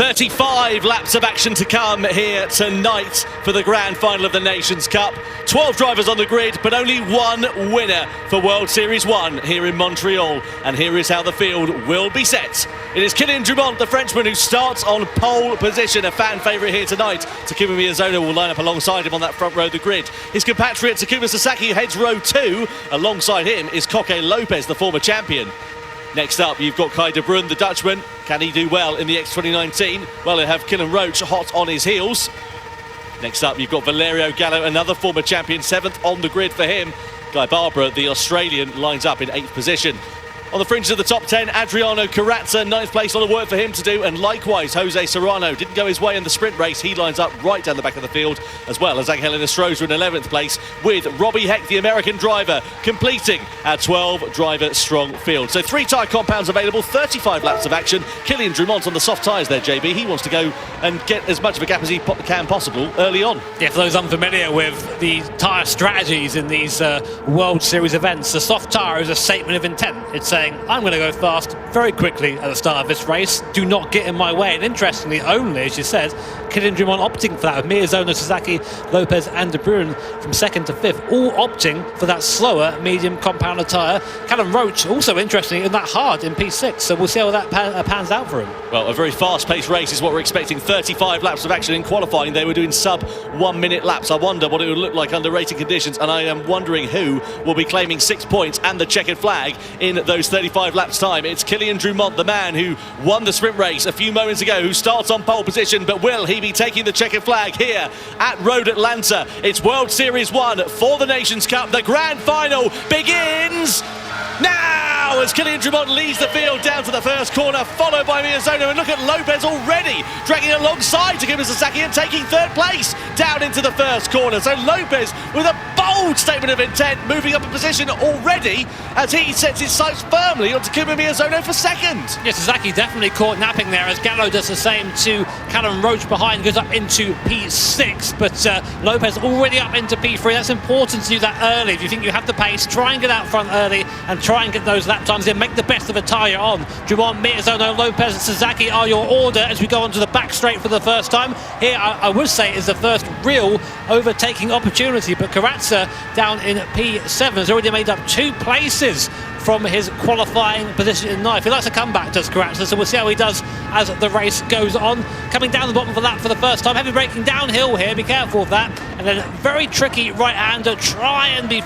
35 laps of action to come here tonight for the grand final of the Nations Cup. 12 drivers on the grid, but only one winner for World Series 1 here in Montreal. And here is how the field will be set. It is Kylian Drumont, the Frenchman, who starts on pole position, a fan favourite here tonight. Takuma Miyazono will line up alongside him on that front row of the grid. His compatriot Takuma Sasaki heads row 2. Alongside him is Koke Lopez, the former champion. Next up, you've got Kai de Bruyne, the Dutchman. Can he do well in the X 2019? Well, they have Killen Roach hot on his heels. Next up, you've got Valerio Gallo, another former champion, 7th on the grid for him. Guy Barbara, the Australian, lines up in 8th position. On the fringes of the top 10, Adriano Carrazza, 9th place, a lot of work for him to do, and likewise Jose Serrano didn't go his way in the sprint race. He lines up right down the back of the field, as well as Angel Enestrosa in 11th place, with Robbie Heck, the American driver, completing our 12-driver strong field. So 3 tyre compounds available, 35 laps of action. Kylian Drumont on the soft tyres there, JB. He wants to go and get as much of a gap as he can possible early on. Yeah, for those unfamiliar with the tyre strategies in these World Series events, the soft tyre is a statement of intent. It's saying, I'm going to go fast very quickly at the start of this race. Do not get in my way. And interestingly, only, as you said, Kylian Drumont opting for that, with Miyazono, Sasaki, Lopez and de Bruyne from 2nd to 5th, all opting for that slower medium compounder tyre. Callum Roach, also interestingly, in that hard in P6. So we'll see how that pans out for him. Well, a very fast-paced race is what we're expecting. 35 laps of action in qualifying. They were doing sub-1 minute laps. I wonder what it would look like under rated conditions, and I am wondering who will be claiming 6 points and the checkered flag in those 35 laps time. It's Kylian Drumont, the man who won the sprint race a few moments ago, who starts on pole position, but will he be taking the checkered flag here at Road Atlanta? It's World Series 1 for the Nations Cup. The grand final begins now as Kylian Drumont leads the field down to the first corner, followed by Miyazono. And look at Lopez already dragging alongside Takuma Sasaki and taking 3rd place down into the first corner. So Lopez with a bold statement of intent, moving up a position already as he sets his sights firmly on Takuma Miyazono for 2nd. Yeah, Sasaki definitely caught napping there as Gallo does the same to Callum Roach behind, goes up into P6, but Lopez already up into P3. That's important to do that early. If you think you have the pace, try and get out front early and try and get those lap times in, make the best of a tyre you're on. Drumont, Miyazono, Lopez and Sasaki are your order as we go onto the back straight for the first time. Here, I would say, is the first real overtaking opportunity, but Carrazza down in P7 has already made up 2 places from his qualifying position in 9th. He likes a comeback, does Carrazza, so we'll see how he does as the race goes on. Coming down the bottom of the lap for the first time, heavy braking downhill here, be careful of that. And then very tricky right-hander, try and be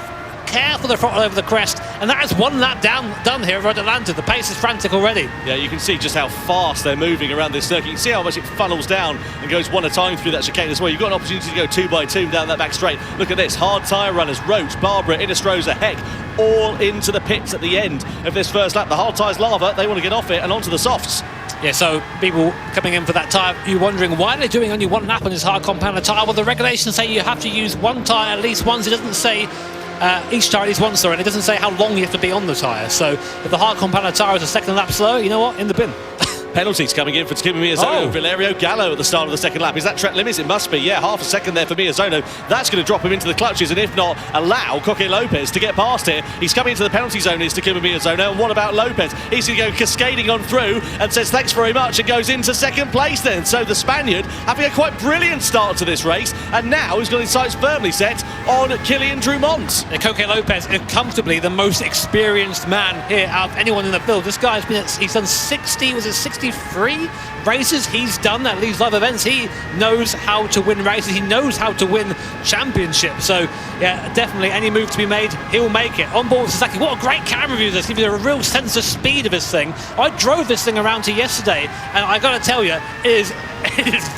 careful the front over the crest, and that is 1 lap done here at Road Atlanta. The pace is frantic already. Yeah, you can see just how fast they're moving around this circuit. You can see how much it funnels down and goes one at a time through that chicane as well. You've got an opportunity to go 2 by 2 down that back straight. Look at this, hard tyre runners, Roach, Barbara, Enestrosa, Heck, all into the pits at the end of this first lap. The hard tyre's lava, they want to get off it and onto the softs. Yeah, so people coming in for that tyre, you're wondering why they're doing only 1 lap on this hard compounder tyre. Well, the regulations say you have to use 1 tyre at least once. It doesn't say each tyre at least once, and it doesn't say how long you have to be on the tyre. So if the hard compounder tyre is a 2nd lap slow, you know what, in the bin. Penalties coming in for Takuma Miyazono. Valerio Gallo at the start of the 2nd lap. Is that track limits? It must be. Yeah, half a second there for Miyazono. That's going to drop him into the clutches, and if not, allow Koke Lopez to get past here. He's coming into the penalty zone, is Takuma Miyazono. And what about Lopez? He's going to go cascading on through and says thanks very much and goes into 2nd place then. So the Spaniard having a quite brilliant start to this race, and now he's got his sights firmly set on Kylian Drumont. Koke Lopez is comfortably the most experienced man here out of anyone in the field. This guy's he's done 63 races he's done at these live events. He knows how to win races. He knows how to win championships. So yeah, definitely any move to be made, he'll make it. On board with Sasaki, what a great camera view this gives you a real sense of speed of this thing. I drove this thing around to yesterday, and I gotta tell you, it is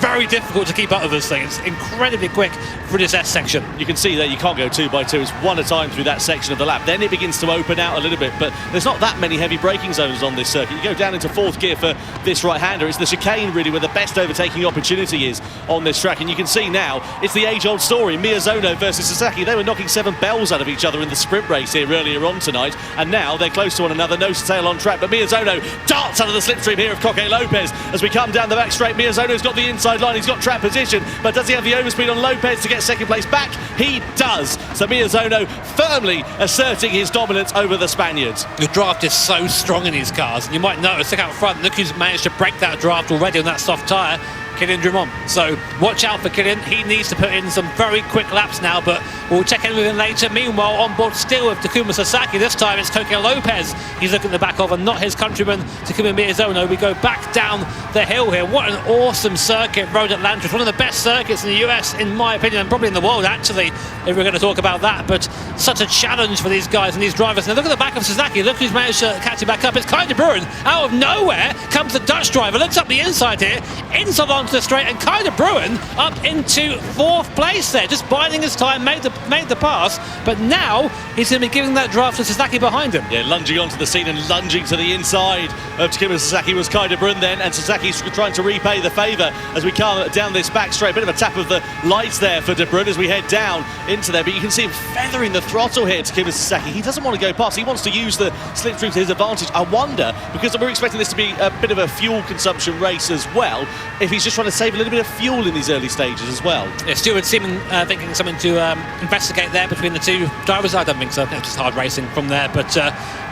very difficult to keep up with this thing. It's incredibly quick for this S section. You can see there you can't go 2 by 2. It's 1 at a time through that section of the lap. Then it begins to open out a little bit, but there's not that many heavy braking zones on this circuit. You go down into 4th gear for this right-hander. It's the chicane really where the best overtaking opportunity is on this track, and you can see now it's the age-old story. Miyazono versus Sasaki. They were knocking 7 bells out of each other in the sprint race here earlier on tonight, and now they're close to one another, nose to tail on track. But Miyazono darts out of the slipstream here of Koke Lopez as we come down the back straight. Miyazono Miazono's got the inside line, he's got track position, but does he have the overspeed on Lopez to get second place back? He does. So Miazono firmly asserting his dominance over the Spaniards. The draft is so strong in these cars, and you might notice, look out front, look who's managed to break that draft already on that soft tyre. Kylian Drummond. So watch out for Kylian. He needs to put in some very quick laps now, but we'll check in with him later. Meanwhile, on board still with Takuma Sasaki. This time it's Koke Lopez he's looking at the back of, and not his countryman Takuma Miyazono. We go back down the hill here. What an awesome circuit, Road Atlanta. One of the best circuits in the US, in my opinion, and probably in the world, actually, if we're going to talk about that. But such a challenge for these guys and these drivers. Now look at the back of Sasaki. Look who's managed to catch him back up. It's Kai de Bruin. Out of nowhere comes the Dutch driver. Looks up the inside here. Inside onto the straight, and Kai de Bruin up into 4th place there, just biding his time, made the pass, but now he's going to be giving that draft to Sasaki behind him. Yeah, lunging onto the scene and lunging to the inside of Takuma Sasaki was Kai de Bruin then, and Sasaki's trying to repay the favour as we come down this back straight. A bit of a tap of the lights there for de Bruin as we head down into there, but you can see him feathering the throttle here, Takuma Sasaki. He doesn't want to go past, he wants to use the slipstream to his advantage. I wonder, because we're expecting this to be a bit of a fuel consumption race as well, if he's just trying to save a little bit of fuel in these early stages as well. Yeah, Stewart seeming thinking something to investigate there between the two drivers. I don't think so. It's just hard racing from there. But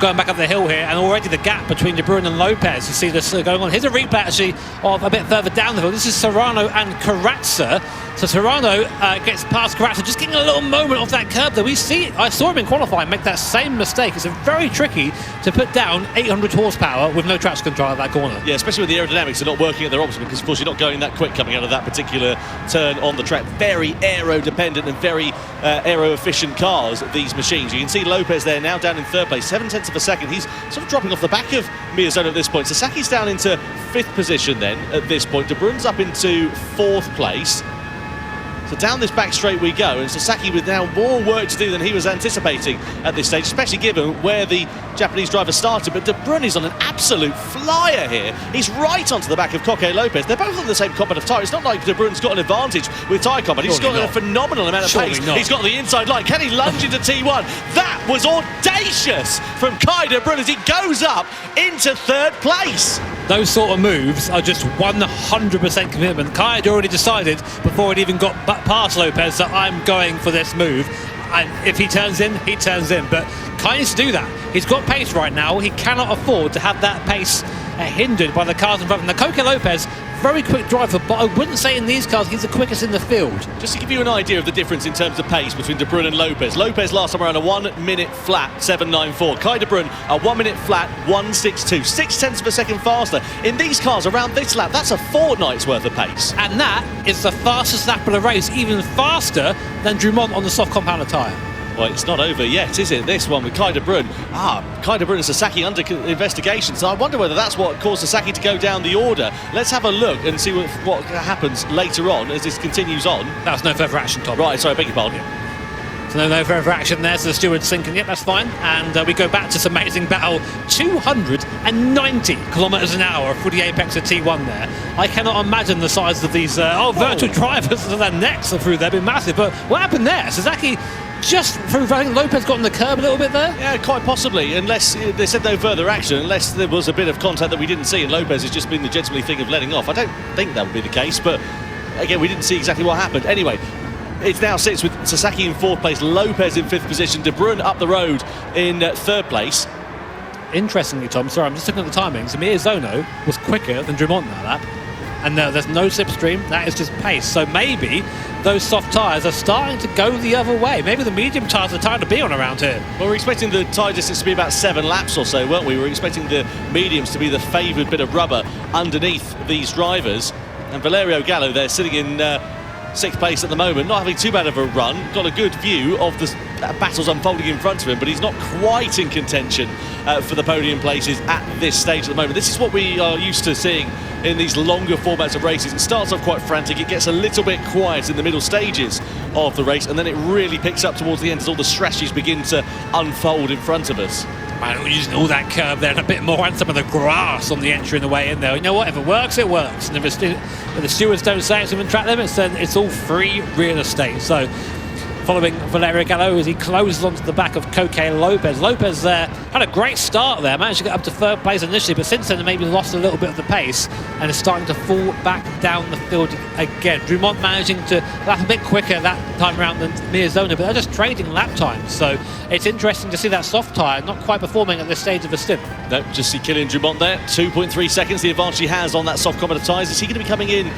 going back up the hill here, and already the gap between de Bruin and Lopez, you see this going on. Here's a replay actually of a bit further down the hill. This is Serrano and Carrazza. So Serrano gets past Carrazza, just getting a little moment off that curb there. I saw him in qualifying make that same mistake. It's very tricky to put down 800 horsepower with no traction control at that corner. Yeah, especially with the aerodynamics are not working at their optimum, because of course you're not going that quick coming out of that particular turn on the track. Very aero dependent and very aero efficient cars, these machines. You can see Lopez there now down in 3rd place, 7/10 of a second. He's sort of dropping off the back of Miyazono at this point. Sasaki's down into 5th position then at this point. De Bruin's up into 4th place. So down this back straight we go, and Sasaki with now more work to do than he was anticipating at this stage, especially given where the Japanese driver started. But de Bruin is on an absolute flyer here. He's right onto the back of Koke Lopez. They're both on the same combat of tyre. It's not like de Bruin's got an advantage with tyre combat. He's got a phenomenal amount of pace. He's got the inside line. Can he lunge into T1? That was audacious from Kai de Bruin as he goes up into 3rd place. Those sort of moves are just 100% commitment. Kai had already decided before it even got past Lopez that I'm going for this move. And if he turns in, he turns in. But Kai needs to do that. He's got pace right now. He cannot afford to have that pace hindered by the cars in front of him. Now, Koke Lopez, very quick driver, but I wouldn't say in these cars he's the quickest in the field. Just to give you an idea of the difference in terms of pace between de Bruin and Lopez. Lopez last time around a 1 minute flat 7.94. Kai de Bruin a 1 minute flat 1.62. 6/10 of a second faster. In these cars around this lap, that's a fortnight's worth of pace. And that is the fastest lap of the race, even faster than Drummond on the soft compounder tyre. Well, it's not over yet, is it? This one with Kai de Bruin. Kai de Bruin and Sasaki under investigation. So I wonder whether that's what caused Sasaki to go down the order. Let's have a look and see what happens later on as this continues on. That was no further action, Tom. Right, sorry, I beg your pardon. So no further action there, so the steward's thinking, yep, that's fine. And we go back to this amazing battle. 290 kilometres an hour for the apex of T1 there. I cannot imagine the size of these virtual drivers. Their necks are through there, been massive. But what happened there? Sasaki just through, I think Lopez got on the curb a little bit there? Yeah, quite possibly, unless they said no further action, unless there was a bit of contact that we didn't see and Lopez has just been the gentlemanly thing of letting off. I don't think that would be the case, but again, we didn't see exactly what happened. Anyway, it now sits with Sasaki in 4th place, Lopez in 5th position, de Bruin up the road in 3rd place. Interestingly, Tom, sorry, I'm just looking at the timings. Miyazono was quicker than Drummond that lap. And there's no slipstream, that is just pace. So maybe those soft tyres are starting to go the other way. Maybe the medium tyres are time to be on around here. Well, we're expecting the tyre distance to be about 7 laps or so, weren't we? We were expecting the mediums to be the favoured bit of rubber underneath these drivers. And Valerio Gallo there sitting in 6th place at the moment, not having too bad of a run. Got a good view of the battles unfolding in front of him, but he's not quite in contention for the podium places at this stage at the moment. This is what we are used to seeing in these longer formats of races. It starts off quite frantic, it gets a little bit quiet in the middle stages of the race, and then it really picks up towards the end as all the strategies begin to unfold in front of us. Man, we're using all that curve there and a bit more, and some of the grass on the entry and the way in there. You know what, if it works, it works. And if the stewards don't say it's within track limits, then it's all free real estate. So following Valerio Gallo as he closes onto the back of Coque Lopez. Lopez had a great start there, managed to get up to third place initially, but since then maybe lost a little bit of the pace and is starting to fall back down the field again. Drummond managing to lap a bit quicker that time around than Miazona, but they're just trading lap times, so it's interesting to see that soft tyre not quite performing at this stage of the stint. No, just see Kylian Drummond there, 2.3 seconds the advantage he has on that soft commoner tyres. Is he going to be coming in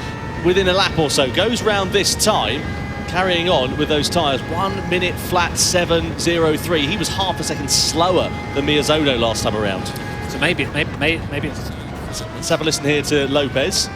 within a lap or so? Goes round this time, carrying on with those tyres, 1 minute flat 7.03. He was half a second slower than Miazona last time around. So maybe it's... Let's have a listen here to Lopez.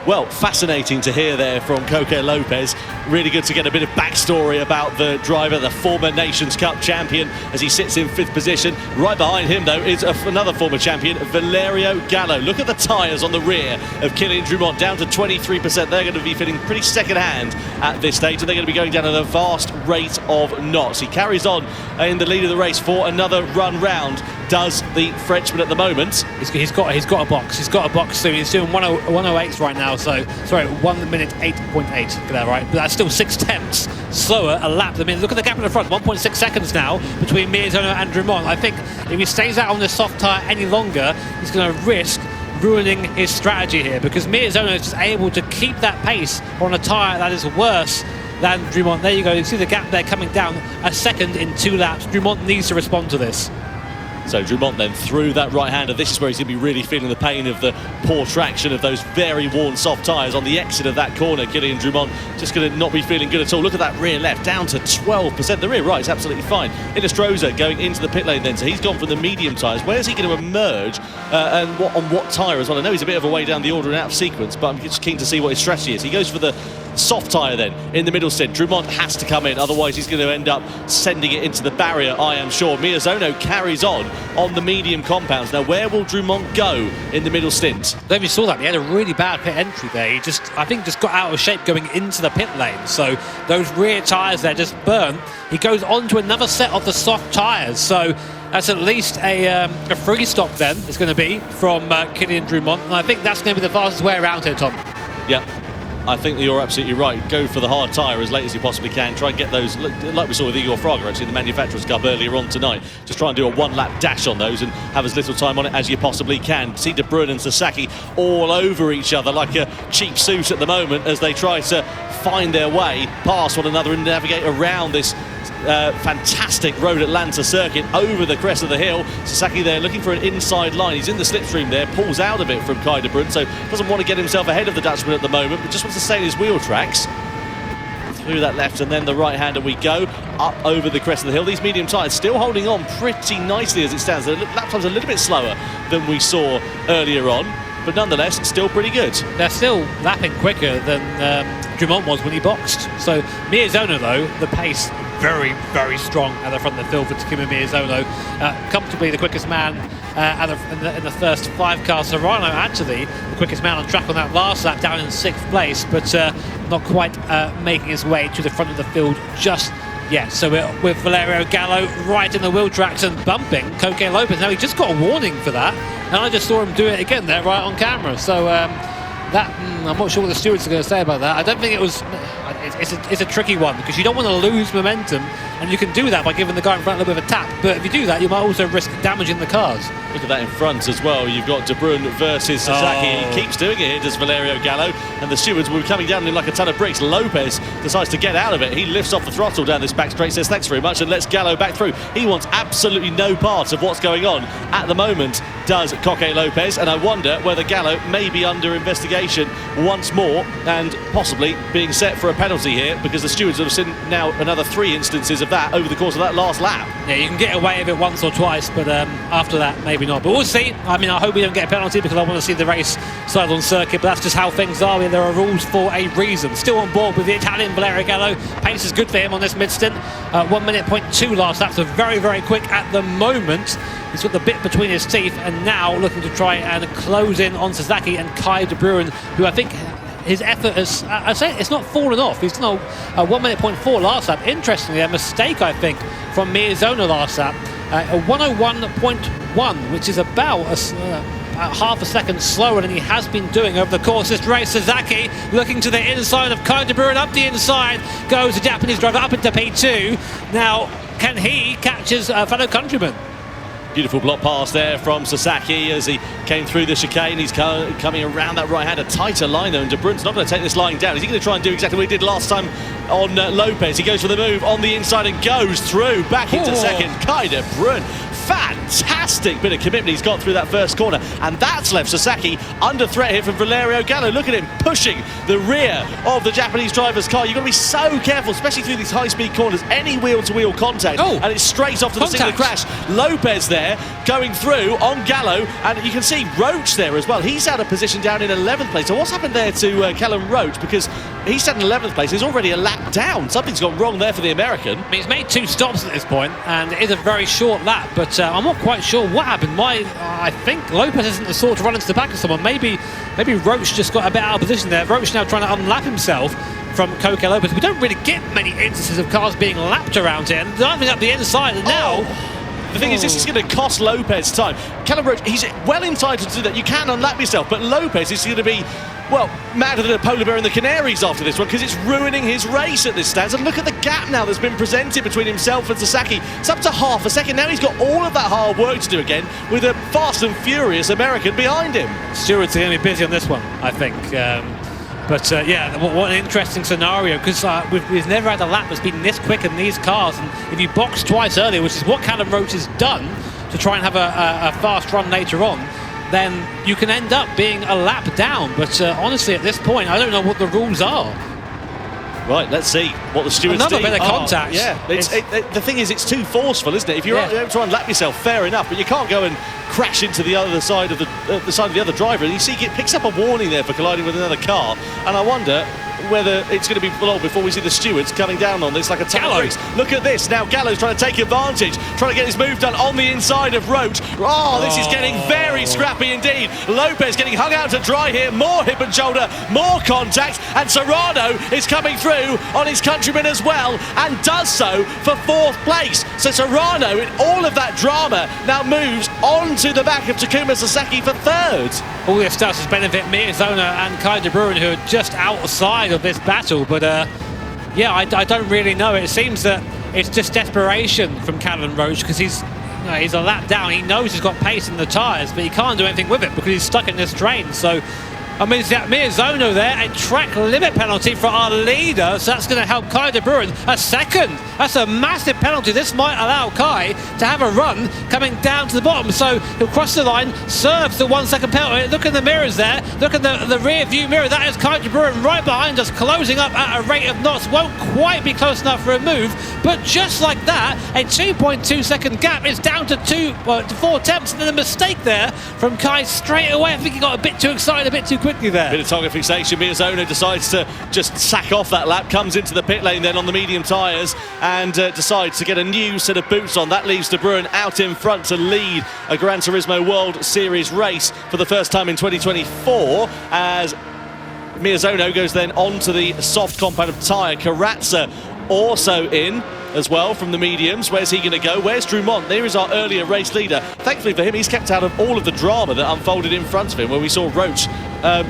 Well, fascinating to hear there from Coque Lopez. Really good to get a bit of backstory about the driver, the former Nations Cup champion, as he sits in 5th position. Right behind him, though, is another former champion, Valerio Gallo. Look at the tyres on the rear of Kylian Drummond, down to 23%. They're going to be feeling pretty second-hand at this stage, and they're going to be going down at a vast rate of knots. He carries on in the lead of the race for another run round, does the Frenchman at the moment. He's got a box. He's got a box soon. He's doing 108s right now. So sorry, 1 minute 8.8. Get that right. But that's still 6/10 slower a lap. I mean, look at the gap in the front. 1.6 seconds now between Miazona and Drummond. I think if he stays out on this soft tyre any longer, he's going to risk ruining his strategy here, because Miazona is just able to keep that pace on a tyre that is worse than Drummond. There you go. You see the gap there coming down a second in 2 laps. Drummond needs to respond to this. So Drummond then through that right-hander. This is where he's going to be really feeling the pain of the poor traction of those very worn soft tyres on the exit of that corner. Kylian Drummond just going to not be feeling good at all. Look at that rear left, down to 12%. The rear right is absolutely fine. Illustroza going into the pit lane then, so he's gone from the medium tyres. Where's he going to emerge and on what tyre as well? I know he's a bit of a way down the order and out of sequence, but I'm just keen to see what his strategy is. He goes for the soft tyre then in the middle stint. Drummond has to come in, otherwise he's going to end up sending it into the barrier, I am sure. Miazona carries on the medium compounds. Now, where will Drummond go in the middle stint? I don't know if you saw that. He had a really bad pit entry there. He I think just got out of shape going into the pit lane. So those rear tyres there just burn. He goes on to another set of the soft tyres. So that's at least a free stop then, it's going to be from Kylian Drummond. And I think that's going to be the fastest way around here, Tom. Yeah. I think that you're absolutely right. Go for the hard tyre as late as you possibly can. Try and get those, like we saw with Igor Fraga actually in the Manufacturers' Cup earlier on tonight. Just try and do a 1-lap dash on those and have as little time on it as you possibly can. See De Bruyne and Sasaki all over each other like a cheap suit at the moment as they try to find their way past one another and navigate around this fantastic Road Atlanta circuit over the crest of the hill. Sasaki there looking for an inside line. He's in the slipstream there, pulls out of it from Kai De Bruyne, so doesn't want to get himself ahead of the Dutchman at the moment, but just wants to stay in his wheel tracks. Through that left and then the right-hander we go, up over the crest of the hill. These medium tyres still holding on pretty nicely as it stands. The lap time's a little bit slower than we saw earlier on, but nonetheless still pretty good. They're still lapping quicker than Drummond was when he boxed. So Miazona, though, the pace very, very strong at the front of the field for Takuma Miazona. Comfortably the quickest man in the first 5 cars. Serrano actually the quickest man on track on that last lap, down in 6th place, but not quite making his way to the front of the field just yet. So we're with Valerio Gallo right in the wheel tracks and bumping Coque Lopez. Now he just got a warning for that, and I just saw him do it again there right on camera. So I'm not sure what the stewards are going to say about that. I don't think it was. It's a tricky one because you don't want to lose momentum, and you can do that by giving the guy in front a little bit of a tap. But if you do that, you might also risk damaging the cars. Look at that in front as well. You've got De Bruyne versus Sasaki. He keeps doing it here, does Valerio Gallo, and the stewards will be coming down in like a ton of bricks. Lopez decides to get out of it. He lifts off the throttle down this back straight, says thanks very much, and lets Gallo back through. He wants absolutely no part of what's going on at the moment, does Coque Lopez, and I wonder whether Gallo may be under investigation once more and possibly being set for a penalty here, because the stewards have seen now another 3 instances of that over the course of that last lap. Yeah, you can get away with it once or twice, but after that, maybe not. But we'll see. I mean, I hope we don't get a penalty because I want to see the race started on circuit, but that's just how things are. There are rules for a reason. Still on board with the Italian Valerio Gallo. Pace is good for him on this mid-stint. 1 minute 0.2 last lap, so very, very quick at the moment. He's got the bit between his teeth, and now looking to try and close in on Sasaki and Kai de Bruin, who I think his effort has, I say it's not fallen off. He's done a 1 minute point 4 last lap. Interestingly, a mistake, I think, from Miyazono last lap. A 101.1, which is about half a second slower than he has been doing over the course of this race. Sasaki looking to the inside of Kai de Bruin, up the inside goes the Japanese driver up into P2. Now, can he catch his fellow countryman? Beautiful block pass there from Sasaki as he came through the chicane. He's coming around that right hand, a tighter line though, and De Bruyn's not going to take this line down. Is he going to try and do exactly what he did last time on Lopez? He goes for the move on the inside and goes through, back into second. Kai de Bruyn, fantastic bit of commitment he's got through that first corner, and that's left Sasaki under threat here from Valerio Gallo. Look at him pushing the rear of the Japanese driver's car. You've got to be so careful, especially through these high-speed corners. Any wheel-to-wheel contact, and it's straight off to the scene of the crash. Lopez there going through on Gallo, and you can see Roach there as well. He's out of position down in 11th place. So what's happened there to Callum Roach? Because he's sat in 11th place. He's already a lap down. Something's gone wrong there for the American. I mean, he's made 2 stops at this point, and it is a very short lap, but I'm not quite sure what happened. I think Lopez isn't the sort to run into the back of someone. Maybe Roach just got a bit out of position there. Roach now trying to unlap himself from Coque Lopez. We don't really get many instances of cars being lapped around here, and diving up the inside, and now... The thing is, this is going to cost Lopez time. Callum Roach, he's well entitled to do that. You can unlap yourself, but Lopez is going to be, well, madder than a polar bear in the Canaries after this one, because it's ruining his race at this stage. And look at the gap now that's been presented between himself and Sasaki. It's up to half a second. Now he's got all of that hard work to do again with a fast and furious American behind him. Stewart's going to be busy on this one, I think. But yeah, what an interesting scenario, because we've never had a lap that's been this quick in these cars, and if you box twice earlier, which is what Callum Roach has done to try and have a fast run later on, then you can end up being a lap down. But honestly, at this point, I don't know what the rules are. Right, let's see what the stewards do. Another bit of contact. Yeah, the thing is, it's too forceful, isn't it? If you're able to unlap yourself, fair enough, but you can't go and crash into the other side of the side of the other driver. And you see, it picks up a warning there for colliding with another car, and I wonder whether it's going to be long before we see the stewards coming down on this like a ton of bricks. Look at this, now Gallo's trying to take advantage, trying to get his move done on the inside of Roach. Oh, this is getting very scrappy indeed. Lopez getting hung out to dry here, more hip and shoulder, more contact, and Serrano is coming through on his countryman as well, and does so for 4th place. So Serrano, in all of that drama, now moves onto the back of Takuma Sasaki for 3rd. All this stuff has benefit Miyazono and Kai de Bruin, who are just outside of this battle. But yeah, I don't really know. It seems that it's just desperation from Callum Roach, because he's a lap down. He knows he's got pace in the tyres, but he can't do anything with it because he's stuck in this train. So I mean, Miyazono there, a track limit penalty for our leader, so that's going to help Kai de Bruin a second. That's a massive penalty. This might allow Kai to have a run coming down to the bottom, so he'll cross the line, serves the 1 second penalty. Look at the mirrors there, look at the rear view mirror. That is Kai de Bruin right behind us, closing up at a rate of knots. Won't quite be close enough for a move, but just like that, a 2.2 second gap is down to 4 tenths, and then a mistake there from Kai straight away. I think he got a bit too excited, a bit too quickly there. Bit of target fixation. Miyazono decides to just sack off that lap, comes into the pit lane then on the medium tyres, and decides to get a new set of boots on. That leaves De Bruyn out in front to lead a Gran Turismo World Series race for the first time in 2024, as Miyazono goes then onto the soft compound of tyre. Carazza also in as well from the mediums. Where's he going to go? Where's Drummond? There is our earlier race leader. Thankfully for him, he's kept out of all of the drama that unfolded in front of him, where we saw Roach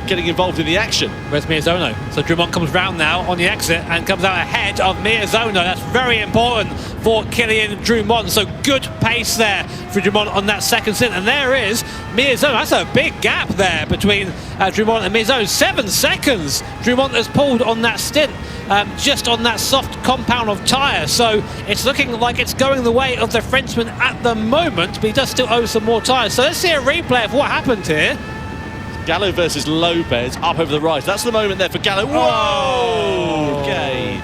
getting involved in the action. Where's Miyazono? So Drummond comes round now on the exit and comes out ahead of Miyazono. That's very important for Kylian Drummond. So good pace there for Drummond on that second stint. And there is Miyazono. That's a big gap there between Drummond and Miyazono. 7 seconds Drummond has pulled on that stint, just on that soft compound of tyre. So it's looking like it's going the way of the Frenchman at the moment, but he does still owe some more tyres. So let's see a replay of what happened here. Gallo versus Lopez up over the right. That's the moment there for Gallo. Whoa! Okay.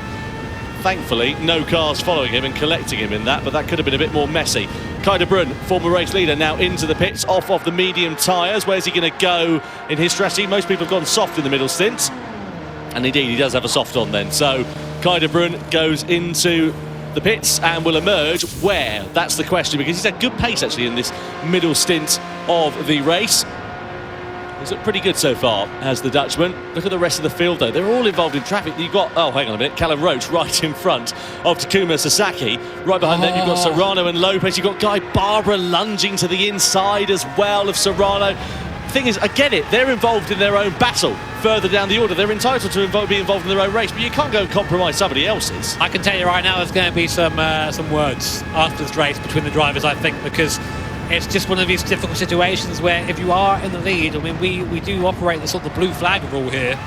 Thankfully, no cars following him and collecting him in that, but that could have been a bit more messy. Kai de Bruyn, former race leader, now into the pits, off of the medium tyres. Where's he going to go in his strategy? Most people have gone soft in the middle stint, and indeed he does have a soft on then. So Kai de Bruyn goes into the pits and will emerge where? That's the question, because he's had good pace actually in this middle stint of the race. He's looked pretty good so far as the Dutchman. Look at the rest of the field though, they're all involved in traffic. You've got, oh hang on a minute, Callum Roach right in front of Takuma Sasaki. Right behind them you've got Serrano and Lopez. You've got Guy Barbara lunging to the inside as well of Serrano. The thing is, I get it, they're involved in their own battle further down the order. They're entitled to be involved in their own race, but you can't go and compromise somebody else's. I can tell you right now there's going to be some words after this race between the drivers, I think, because it's just one of these difficult situations where if you are in the lead, I mean, we do operate the sort of blue flag rule here,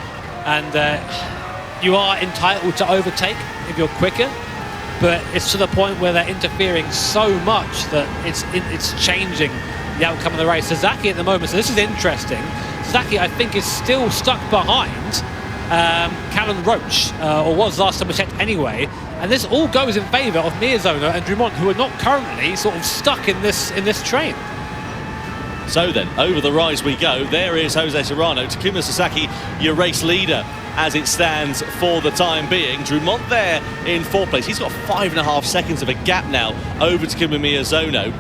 and you are entitled to overtake if you're quicker, but it's to the point where they're interfering so much that it's changing the outcome of the race. Sasaki at the moment, so this is interesting. Sasaki, I think, is still stuck behind Callum Roach, or was last time we checked anyway. And this all goes in favour of Miyazono and Drummond, who are not currently sort of stuck in this train. So then, over the rise we go. There is Jose Serrano. Takuma Sasaki, your race leader as it stands for the time being. Drummond there in fourth place. He's got 5.5 seconds of a gap now over Takuma Miyazono.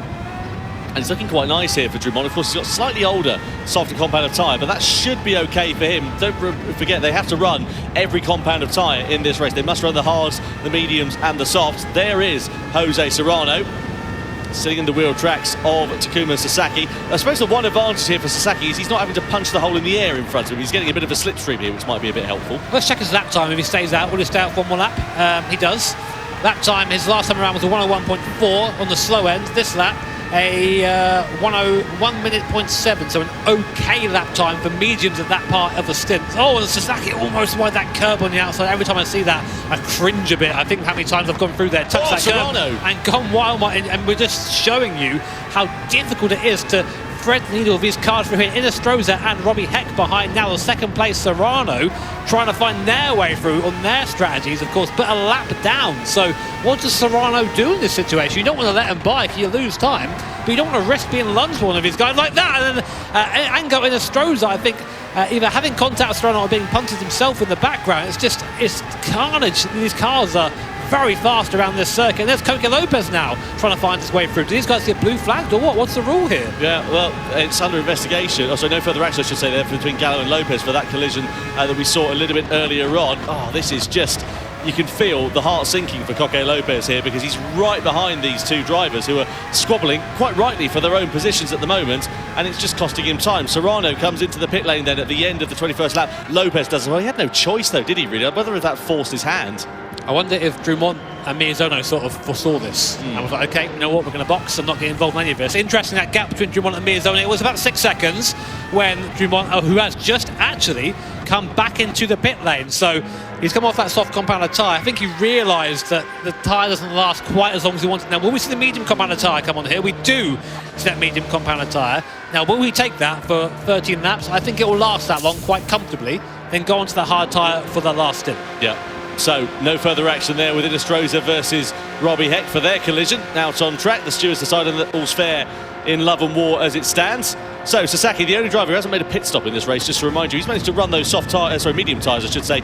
And it's looking quite nice here for Drummond. Of course, he's got slightly older, softer compound of tyre, but that should be okay for him. Don't forget, they have to run every compound of tyre in this race. They must run the hards, the mediums, and the softs. There is Jose Serrano, sitting in the wheel tracks of Takuma Sasaki. I suppose the one advantage here for Sasaki is he's not having to punch the hole in the air in front of him. He's getting a bit of a slipstream here, which might be a bit helpful. Let's check his lap time. If he stays out, will he stay out for one more lap? He does. Lap time, his last time around was a 101.4 on the slow end. This lap, a 101 minute 0.7, so an okay lap time for mediums at that part of the stint. Oh, and Sasaki almost wide that curb on the outside. Every time I see that, I cringe a bit. I think how many times I've gone through there, touched that Serrano curb and gone wild, and we're just showing you how difficult it is to thread the needle of these cars through here. Inestrosa and Robbie Heck behind now. The second place Serrano trying to find their way through on their strategies, of course, but a lap down. So what does Serrano do in this situation? You don't want to let him by if you lose time, but you don't want to risk being lunged by one of these guys like that. And then Ango Inestrosa, I think, either having contact with Serrano or being punted himself in the background. It's carnage. These cars are very fast around this circuit. And there's Coque Lopez now trying to find his way through. Do these guys get blue flagged or what? What's the rule here? Yeah, well, it's under investigation. Also, no further action, I should say, there between Gallo and Lopez for that collision that we saw a little bit earlier on. Oh, this is just... You can feel the heart sinking for Coque Lopez here, because he's right behind these two drivers who are squabbling, quite rightly, for their own positions at the moment, and it's just costing him time. Serrano comes into the pit lane then at the end of the 21st lap. Lopez does well. He had no choice, though, did he, really? Whether that forced his hand. I wonder if Drummond and Miyazono sort of foresaw this and was like, okay, you know what, we're going to box and not get involved in any of this. Interesting, that gap between Drummond and Miyazono. It was about 6 seconds when Drummond, who has just actually come back into the pit lane. So he's come off that soft compound tyre. I think he realised that the tyre doesn't last quite as long as he wanted. Now, will we see the medium compound tyre come on here? We do see that medium compound tyre. Now, will we take that for 13 laps? I think it will last that long quite comfortably, then go onto the hard tyre for the last stint. Yeah. So, no further action there with Inestrosa versus Robbie Heck for their collision. Out on track, the stewards deciding that all's fair in love and war as it stands. So, Sasaki, the only driver who hasn't made a pit stop in this race, just to remind you, he's managed to run those medium tyres, I should say,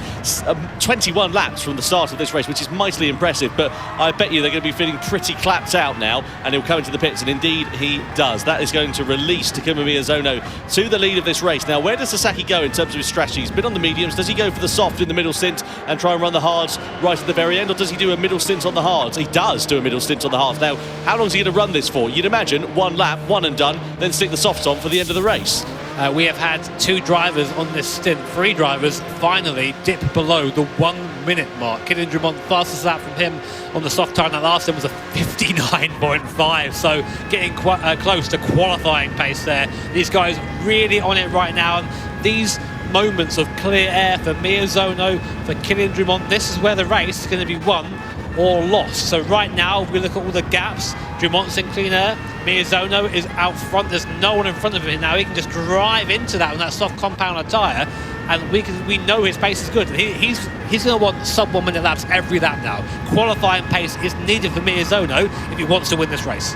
21 laps from the start of this race, which is mightily impressive, but I bet you they're going to be feeling pretty clapped out now, and he'll come into the pits, and indeed he does. That is going to release Takuma Miyazono to the lead of this race. Now, where does Sasaki go in terms of his strategy? He's been on the mediums. Does he go for the soft in the middle stint and try and run the hards right at the very end, or does he do a middle stint on the hards? He does do a middle stint on the hards. Now, how long is he going to run this for? You'd imagine one lap, one and done, then stick the softs on for the end of the race. We have had 2 drivers on this stint, 3 drivers finally dip below the 1 minute mark. Kylian Drummond, fastest lap from him on the soft tyre, that last time was a 59.5, so getting quite close to qualifying pace there. These guys really on it right now, and these moments of clear air for Miyazono, for Kylian Drummond, this is where the race is going to be won or lost. So right now, if we look at all the gaps, Drummond's in clean air, Miyazono is out front, there's no one in front of him now. He can just drive into that on that soft compound tyre, and we know his pace is good. He's going to want sub 1 minute laps every lap now. Qualifying pace is needed for Miyazono if he wants to win this race.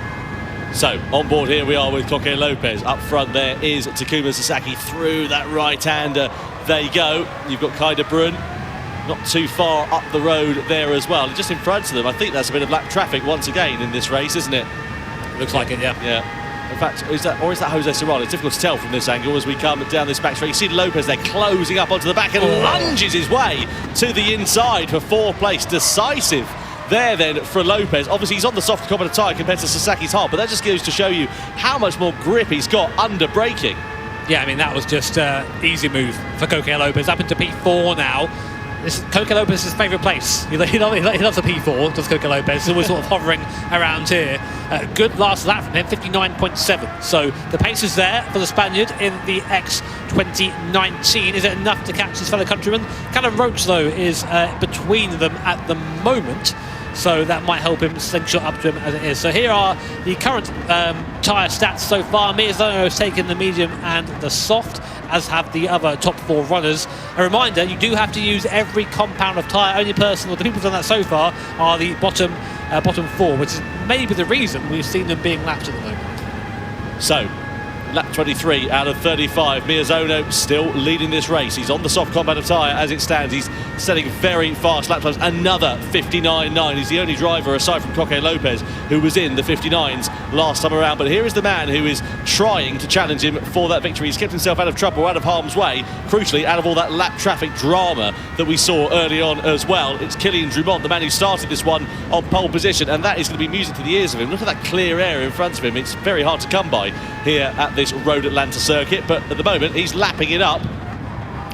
So, on board here we are with Coque Lopez. Up front there is Takuma Sasaki through that right-hander. There you go. You've got Kai de Bruyne not too far up the road there as well. Just in front of them, I think that's a bit of lap traffic once again in this race, isn't it? Looks like it, yeah. Yeah. In fact, is that Jose Serrano? It's difficult to tell from this angle as we come down this back straight. You see Lopez there closing up onto the back and lunges his way to the inside for fourth place. Decisive there then for Lopez. Obviously he's on the soft competent tyre compared to Sasaki's hard, but that just goes to show you how much more grip he's got under braking. Yeah, I mean, that was just easy move for Coque Lopez. Up into P4 now. This is Coque Lopez's favourite place. He loves the P4, does Coque Lopez. He's always sort of hovering around here. Good last lap from him, 59.7. So the pace is there for the Spaniard in the X 2019. Is it enough to catch his fellow countryman? Callum Roach, though, is between them at the moment. So that might help him slingshot up to him as it is. So here are the current tyre stats so far. Miyazono has taken the medium and the soft, as have the other top four runners. A reminder, you do have to use every compound of tyre. Only person, or the people who've done that so far, are the bottom four, which is maybe the reason we've seen them being lapped at the moment. So, lap 23 out of 35. Miyazono still leading this race. He's on the soft compound of tyre as it stands. He's setting very fast lap times. Another 59.9. He's the only driver aside from Coque Lopez who was in the 59s last time around. But here is the man who is trying to challenge him for that victory. He's kept himself out of trouble, out of harm's way. Crucially, out of all that lap traffic drama that we saw early on as well. It's Kylian Drumont, the man who started this one on pole position, and that is going to be music to the ears of him. Look at that clear air in front of him. It's very hard to come by here at this Road Atlanta circuit, but at the moment he's lapping it up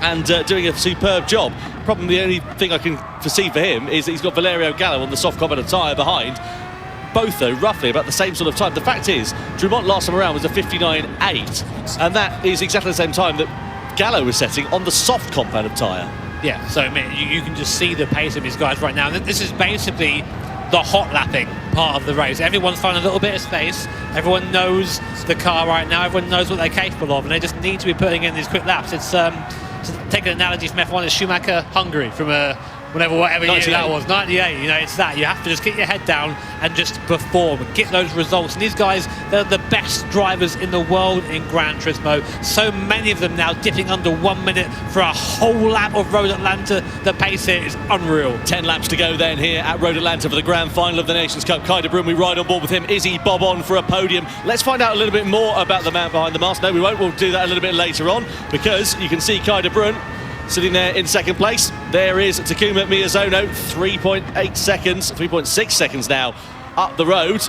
and doing a superb job. Probably the only thing I can foresee for him is that he's got Valerio Gallo on the soft compound tyre behind. Both, though, roughly about the same sort of time. The fact is, Drumont last time around was a 59.8, and that is exactly the same time that Gallo was setting on the soft compound tyre. Yeah, so I mean, you can just see the pace of these guys right now. This is basically the hot lapping part of the race. Everyone's finding a little bit of space. Everyone knows the car right now. Everyone knows what they're capable of, and they just need to be putting in these quick laps. It's to take an analogy from F1, it's Schumacher Hungary from whatever year that was, 98. You know, it's that. You have to just get your head down and just perform and get those results. And these guys, they're the best drivers in the world in Gran Turismo. So many of them now dipping under 1 minute for a whole lap of Road Atlanta. The pace here is unreal. 10 laps to go then here at Road Atlanta for the grand final of the Nations Cup. Kai de Bruyne, we ride on board with him. Is he bob on for a podium? Let's find out a little bit more about the man behind the mask. No, we won't. We'll do that a little bit later on, because you can see Kai de Bruyne sitting there in second place. There is Takuma Miyazono, 3.8 seconds, 3.6 seconds now up the road.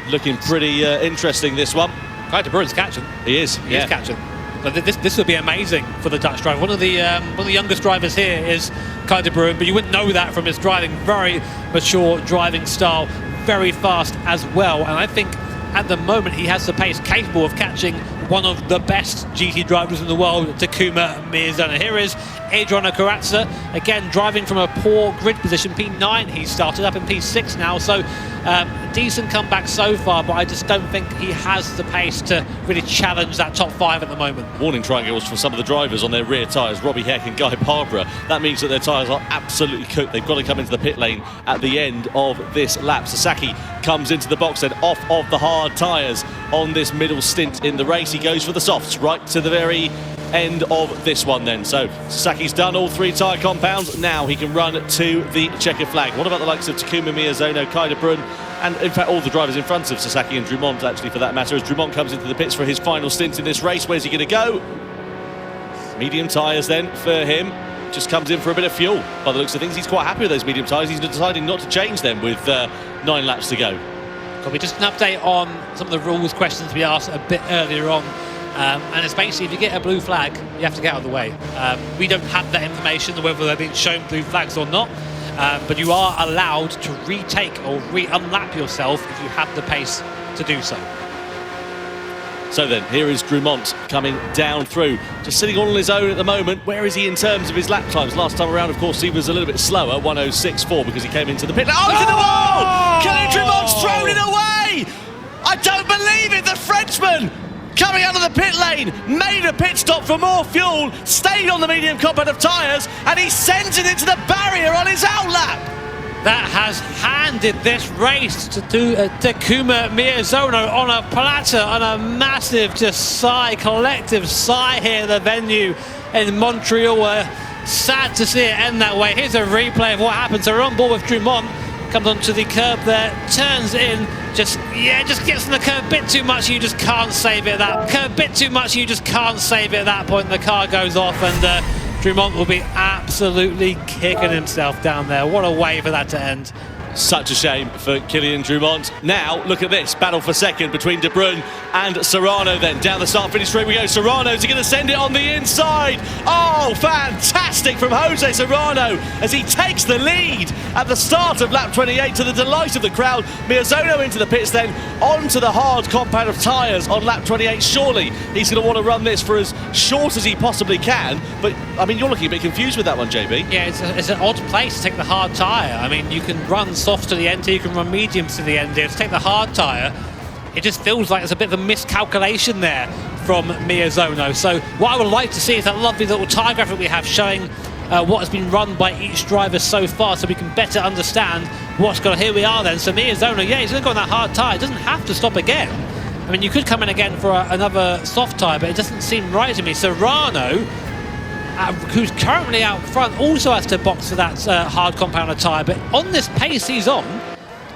Looking pretty interesting, this one. Kai de Bruyne's catching. He is. He is catching. But this would be amazing for the Dutch driver. One of the youngest drivers here is Kai de Bruyne, but you wouldn't know that from his driving. Very mature driving style, very fast as well. And I think at the moment he has the pace capable of catching one of the best GT drivers in the world, Takuma Miyazono. Here is Adriano Corazza, again driving from a poor grid position, P9. He started up in P6 now, so decent comeback so far, but I just don't think he has the pace to really challenge that top five at the moment. Warning triangles from some of the drivers on their rear tyres, Robbie Heck and Guy Barbara. That means that their tyres are absolutely cooked. They've got to come into the pit lane at the end of this lap. Sasaki comes into the box then, off of the hard tyres on this middle stint in the race. He goes for the softs right to the very end of this one then. So Sasaki's done all three tyre compounds. Now he can run to the checkered flag. What about the likes of Takuma Miyazono, Kai de Bruyne, and in fact all the drivers in front of Sasaki and Drumont, actually, for that matter, as Drumont comes into the pits for his final stint in this race. Where's he going to go? Medium tyres then for him. Just comes in for a bit of fuel. By the looks of things, he's quite happy with those medium tyres. He's deciding not to change them with 9 laps to go. Probably just an update on some of the rules questions we asked a bit earlier on. And it's basically, if you get a blue flag, you have to get out of the way. We don't have that information, whether they're being shown blue flags or not, but you are allowed to retake or re-unlap yourself if you have the pace to do so. So then, here is Drumont coming down through, just sitting all on his own at the moment. Where is he in terms of his lap times? Last time around, of course, he was a little bit slower, 1:06.4, because he came into the pit. Oh, he's in the wall! Kylian Drumont's thrown it away! I don't believe it! The Frenchman, coming out of the pit lane, made a pit stop for more fuel, stayed on the medium compound of tyres, and he sends it into the barrier on his outlap. That has handed this race to Takuma Miyazono on a platter, on a massive just sigh, collective sigh here at the venue in Montreal. Sad to see it end that way. Here's a replay of what happened. So we're on board with Drummond. Comes onto the curb there, turns in, just gets in the curb a bit too much. You just can't save it. That curb bit too much. You just can't save it at that point. The car goes off, and Drummond will be absolutely kicking himself down there. What a way for that to end. Such a shame for Kylian Drummond. Now, look at this. Battle for second between De Bruyne and Serrano then. Down the start-finish straight we go. Serrano's going to send it on the inside. Oh, fantastic from Jose Serrano as he takes the lead at the start of lap 28 to the delight of the crowd. Miyazono into the pits then, onto the hard compound of tyres on lap 28. Surely he's going to want to run this for as short as he possibly can. But, I mean, you're looking a bit confused with that one, JB. Yeah, it's an odd place to take the hard tyre. I mean, you can run soft to the end here, you can run mediums to the end here. To take the hard tyre, it just feels like there's a bit of a miscalculation there from Miyazono. So what I would like to see is that lovely little tyre graphic we have showing what has been run by each driver so far, so we can better understand what's going on. Here we are then. So Miyazono, yeah, he's going to go on that hard tyre. He doesn't have to stop again. I mean, you could come in again for another soft tyre, but it doesn't seem right to me. Serrano, who's currently out front, also has to box for that hard compounder tyre, but on this pace he's on,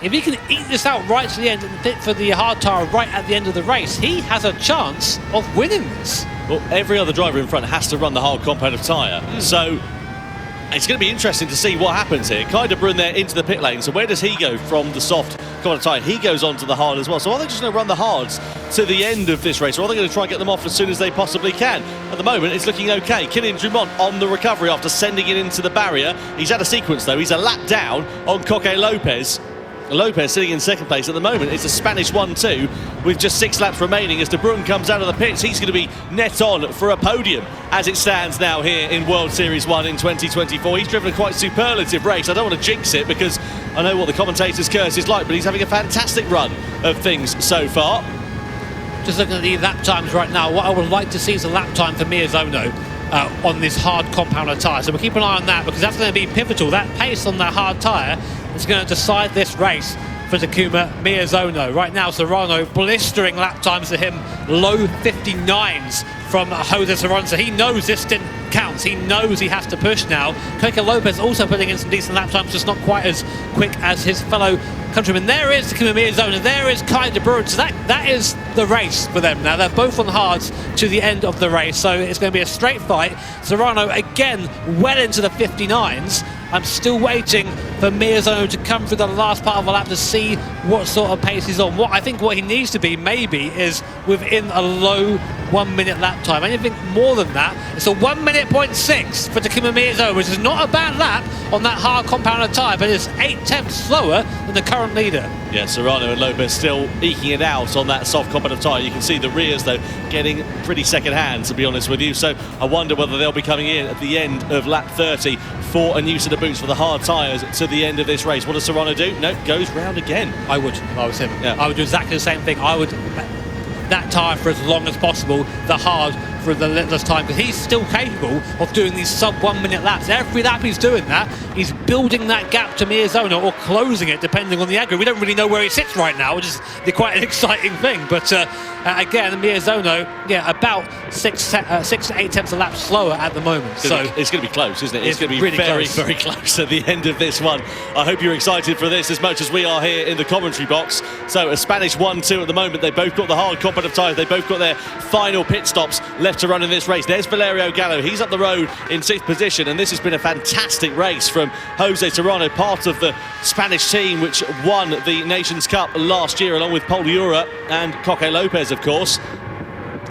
if he can eat this out right to the end and fit for the hard tyre right at the end of the race, he has a chance of winning this. Well, every other driver in front has to run the hard compound of tyre, so it's going to be interesting to see what happens here. Kai De Bruyne there into the pit lane, so where does he go from the soft compound tyre? He goes on to the hard as well, so are they just going to run the hards to the end of this race, or are they going to try and get them off as soon as they possibly can? At the moment, it's looking okay. Kylian Drummond on the recovery after sending it into the barrier. He's had a sequence, though. He's a lap down on Coque Lopez. Lopez sitting in second place at the moment. It's a Spanish 1-2 with just 6 laps remaining. As De Bruyne comes out of the pits, he's going to be net on for a podium as it stands now here in World Series 1 in 2024. He's driven a quite superlative race. I don't want to jinx it because I know what the commentator's curse is like, but he's having a fantastic run of things so far. Just looking at the lap times right now, what I would like to see is a lap time for Miyazono on this hard compounder tyre. So we'll keep an eye on that because that's going to be pivotal. That pace on that hard tyre is going to decide this race for Takuma Miyazono. Right now, Serrano blistering lap times to him, low 59s from Jose Serrano. So he knows this stint counts. He knows he has to push now. Coque Lopez also putting in some decent lap times, just not quite as quick as his fellow countrymen. There is Takuma Miyazono. There is Kai De Bruyne. So that is the race for them now. They're both on hards to the end of the race. So it's going to be a straight fight. Serrano again well into the 59s. I'm still waiting for Miyazono to come through the last part of the lap to see what sort of pace he's on. What he needs to be maybe is within a low 1 minute lap time. Anything more than that, it's a 1 minute 0.6 for Takuma Miyazono, which is not a bad lap on that hard compounder tyre, but it's 8/10 slower than the current leader. Yeah, Serrano and Lopez still eking it out on that soft compounder tyre. You can see the rears, though, getting pretty second hand, to be honest with you. So I wonder whether they'll be coming in at the end of lap 30 for a new set of boots for the hard tyres to the end of this race. What does Serrano do? No, goes round again. I would, if I was him. Yeah. I would do exactly the same thing. I would that tyre for as long as possible, the hard for the littlest time, because he's still capable of doing these sub 1 minute laps. Every lap he's doing that, he's building that gap to Miyazono or closing it depending on the aggro. We don't really know where he sits right now, which is quite an exciting thing, but again, Miyazono, yeah, about 6 to 8 tenths a lap slower at the moment. It's going to be close, isn't it? It's going to be really very, close. very close at the end of this one. I hope you're excited for this as much as we are here in the commentary box. So a Spanish 1-2 at the moment. They both got the hard competitive tyres. They both got their final pit stops left to run in this race. There's Valerio Gallo. He's up the road in 6th position, and this has been a fantastic race from Jose Serrano, part of the Spanish team which won the Nations Cup last year along with Paul Ura and Coque Lopez, of course.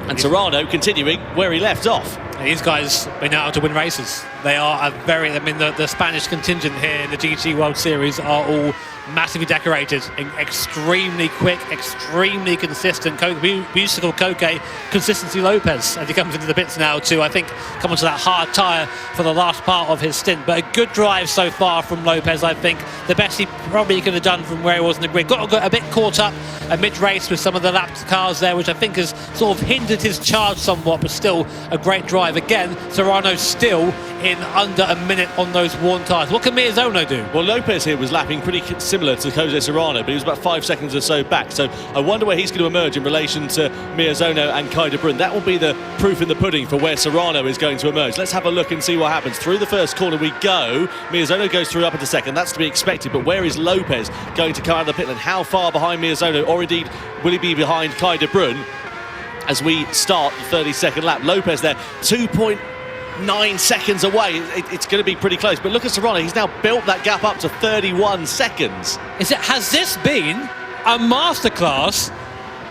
And Serrano continuing where he left off. These guys been out to win races. They are the Spanish contingent here in the GT World Series are all massively decorated, extremely quick, extremely consistent. Musical Coque Consistency Lopez as he comes into the pits now to, I think, come onto that hard tyre for the last part of his stint. But a good drive so far from Lopez, I think. The best he probably could have done from where he was in the grid. Got a bit caught up mid-race with some of the lapped cars there, which I think has sort of hindered his charge somewhat, but still a great drive 5. Again, Serrano still in under a minute on those worn tyres. What can Miezono do? Well, Lopez here was lapping pretty similar to Jose Serrano, but he was about 5 seconds or so back. So I wonder where he's going to emerge in relation to Miezono and Kai de Bruyne. That will be the proof in the pudding for where Serrano is going to emerge. Let's have a look and see what happens. Through the first corner we go. Miezono goes through up into second. That's to be expected. But where is Lopez going to come out of the pit lane? How far behind Miezono, or indeed will he be behind Kai de Bruyne as we start the 32nd lap? Lopez there, 2.9 seconds away. It's going to be pretty close. But look at Serrano. He's now built that gap up to 31 seconds. Has this been a masterclass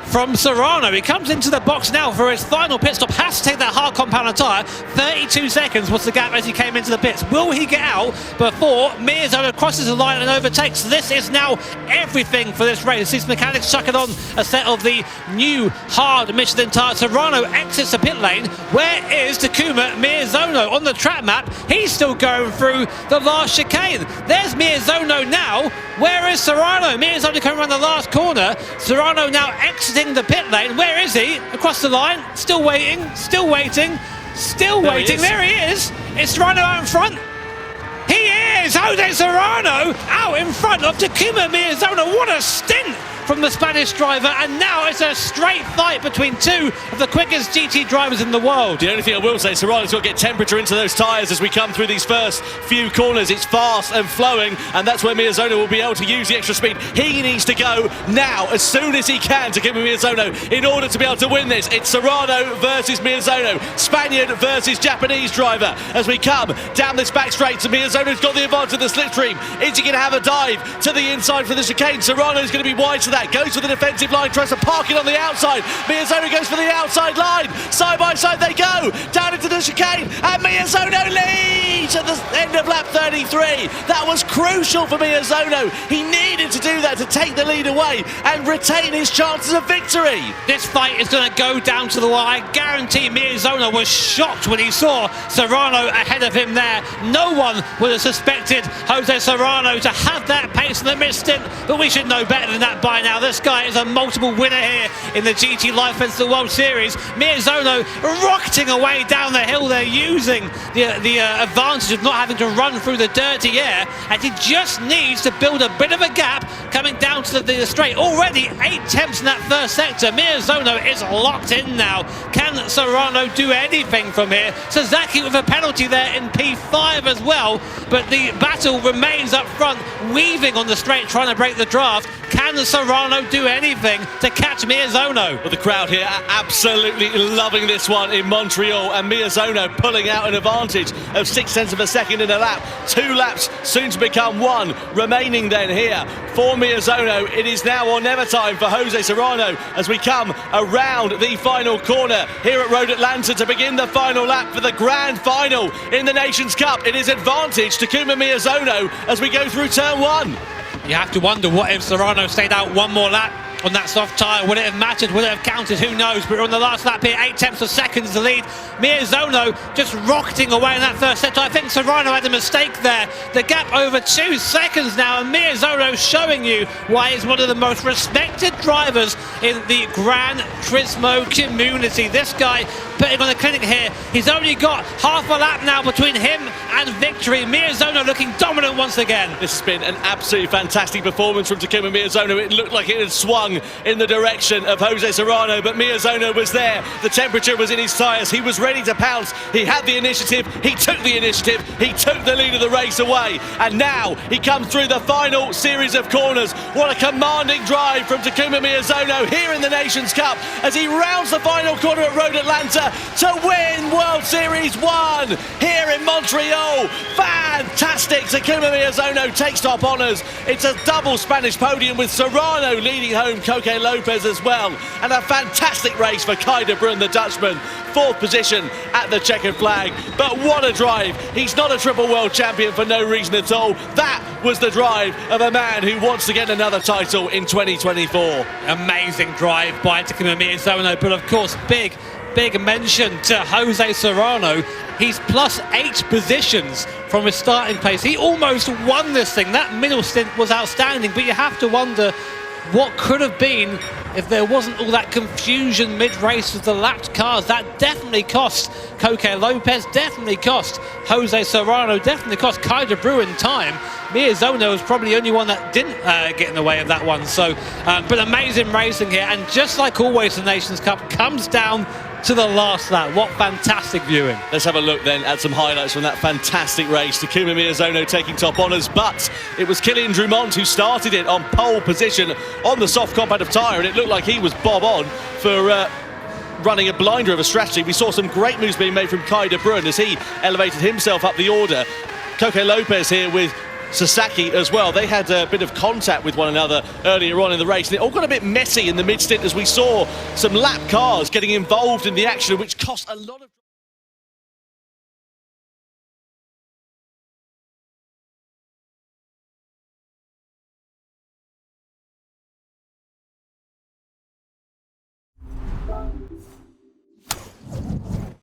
from Serrano? He comes into the box now for his final pit stop, has to take that hard compounder tyre. 32 seconds was the gap as he came into the pits. Will he get out before Miezono crosses the line and overtakes? This is now everything for this race. These mechanics chucking on a set of the new hard Michelin tyres. Serrano exits the pit lane. Where is Takuma Miezono on the track map? He's still going through the last chicane. There's Miezono now. Where is Serrano? Miezono coming around the last corner. Serrano now exiting the pit lane. Where is he? Across the line. Still waiting. Still waiting. Still waiting. There he is. It's Serrano out in front. He is! Jose Serrano out in front of Takuma Miezono. What a stint from the Spanish driver, and now it's a straight fight between two of the quickest GT drivers in the world. The only thing I will say, Serrano's got to get temperature into those tyres as we come through these first few corners. It's fast and flowing, and that's where Miezono will be able to use the extra speed. He needs to go now, as soon as he can, to give Miezono in order to be able to win this. It's Serrano versus Miezono, Spaniard versus Japanese driver, as we come down this back straight. So Miezono's got the advantage of the slipstream. Is he going to have a dive to the inside for the chicane? Serrano's going to be wide to that. Goes for the defensive line, tries to park it on the outside. Miezono goes for the outside line. Side by side they go, down into the chicane, and Miezono leads at the end of lap 33. That was crucial for Miezono. He needed to do that to take the lead away and retain his chances of victory. This fight is going to go down to the wire. I guarantee Miezono was shocked when he saw Serrano ahead of him there. No one would have suspected Jose Serrano to have that pace in the mid-stint, but we should know better than that by now. This guy is a multiple winner here in the GT Live Festival World Series. Miezono rocketing away down the hill there, using the advantage of not having to run through the dirty air, and he just needs to build a bit of a gap coming down to the straight. Already 8 tenths in that first sector. Miezono is locked in now. Can Serrano do anything from here? Sasaki with a penalty there in P5 as well, but the battle remains up front, weaving on the straight, trying to break the draft. Can Serrano do anything to catch Miezono? Well, the crowd here are absolutely loving this one in Montreal, and Miezono pulling out an advantage of 6 tenths of a second in a lap. 2 laps soon to become 1 remaining then here for Miezono. It is now or never time for Jose Serrano as we come around the final corner here at Road Atlanta to begin the final lap for the grand final in the Nations Cup. It is advantage to Takuma Miezono as we go through turn 1. You have to wonder, what if Serrano stayed out one more lap on that soft tyre? Would it have mattered? Would it have counted? Who knows? But we're on the last lap here, 8 tenths of seconds to lead. Miezono just rocketing away in that first sector. I think Serrano had a mistake there. The gap over 2 seconds now, and Miezono showing you why he's one of the most respected drivers in the Gran Turismo community. This guy putting on a clinic here. He's only got half a lap now between him and victory. Miezono looking dominant once again. This has been an absolutely fantastic performance from Takuma Miezono. It looked like it had swung in the direction of Jose Serrano, but Miezono was there. The temperature was in his tyres. He was ready to pounce. He had the initiative. He took the initiative. He took the lead of the race away. And now he comes through the final series of corners. What a commanding drive from Takuma Miezono here in the Nations Cup as he rounds the final corner at Road Atlanta to win World Series 1 here in Montreal. Fantastic. Takuma Miezono takes top honours. It's a double Spanish podium with Serrano leading home Coque Lopez as well. And a fantastic race for Kai de Bruyne, the Dutchman. 4th position at the checkered flag. But what a drive. He's not a triple world champion for no reason at all. That was the drive of a man who wants to get another title in 2024. Amazing drive by Takuma Miezono, but of course big mention to Jose Serrano. He's plus 8 positions from his starting place. He almost won this thing. That middle stint was outstanding, but you have to wonder, what could have been if there wasn't all that confusion mid-race with the lapped cars. That definitely cost Coque Lopez, definitely cost Jose Serrano, definitely cost Kai de Bruin time. Miyazono was probably the only one that didn't get in the way of that one. So, but amazing racing here, and just like always, the Nations Cup comes down to the last lap. What fantastic viewing. Let's have a look then at some highlights from that fantastic race. Takuma Miyazono taking top honours, but it was Kylian Drumont who started it on pole position on the soft competitive tyre, and it looked like he was bob on for running a blinder of a strategy. We saw some great moves being made from Kai de Bruin as he elevated himself up the order. Coque Lopez here with Sasaki as well. They had a bit of contact with one another earlier on in the race, and it all got a bit messy in the mid-stint as we saw some lap cars getting involved in the action, which cost a lot of